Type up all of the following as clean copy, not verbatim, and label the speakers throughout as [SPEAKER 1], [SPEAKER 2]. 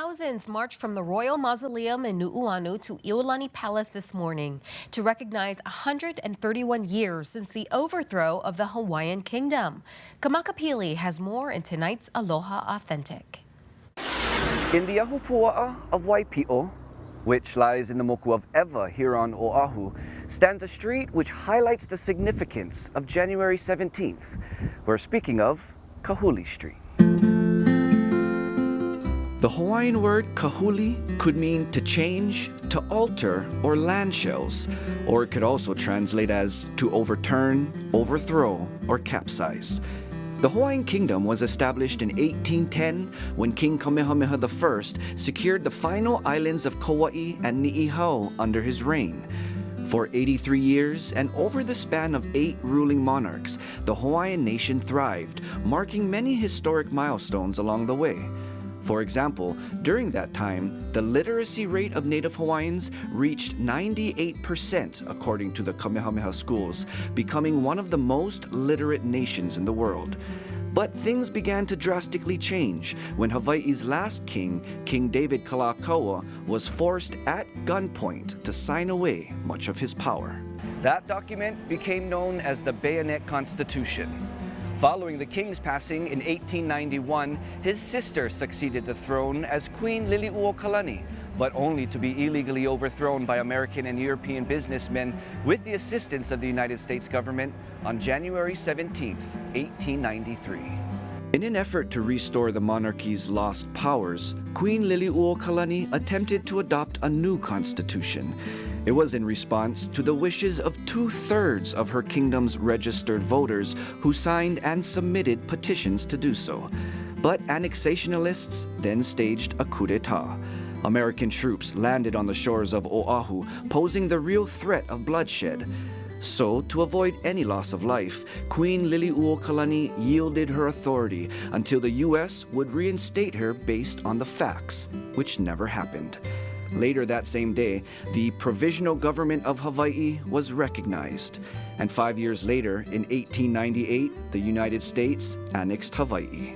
[SPEAKER 1] Thousands marched from the Royal Mausoleum in Nu'uanu to Iolani Palace this morning to recognize 131 years since the overthrow of the Hawaiian kingdom. Kamakapili has more in tonight's Aloha Authentic.
[SPEAKER 2] In the Ahupua'a of Waipi'o, which lies in the moku of Ewa here on Oahu, stands a street which highlights the significance of January 17th. We're speaking of Kahuli Street. The Hawaiian word kahuli could mean to change, to alter, or land shells, or it could also translate as to overturn, overthrow, or capsize. The Hawaiian kingdom was established in 1810 when King Kamehameha I secured the final islands of Kauai and Ni'ihau under his reign. For 83 years and over the span of 8 ruling monarchs, the Hawaiian nation thrived, marking many historic milestones along the way. For example, during that time, the literacy rate of Native Hawaiians reached 98% according to the Kamehameha schools, becoming one of the most literate nations in the world. But things began to drastically change when Hawaii's last king, King David Kalakaua, was forced at gunpoint to sign away much of his power. That document became known as the Bayonet Constitution. Following the king's passing in 1891, his sister succeeded the throne as Queen Liliuokalani, but only to be illegally overthrown by American and European businessmen with the assistance of the United States government on January 17, 1893. In an effort to restore the monarchy's lost powers, Queen Liliuokalani attempted to adopt a new constitution. It was in response to the wishes of 2/3 of her kingdom's registered voters who signed and submitted petitions to do so. But annexationalists then staged a coup d'etat. American troops landed on the shores of Oahu, posing the real threat of bloodshed. So, to avoid any loss of life, Queen Liliuokalani yielded her authority until the U.S. would reinstate her based on the facts, which never happened. Later that same day, the Provisional Government of Hawaii was recognized. And 5 years later, in 1898, the United States annexed Hawaii.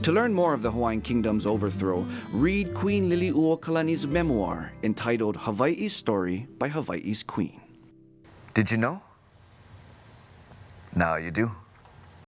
[SPEAKER 2] To learn more of the Hawaiian Kingdom's overthrow, read Queen Liliuokalani's memoir entitled Hawaii's Story by Hawaii's Queen. Did you know? Now you do.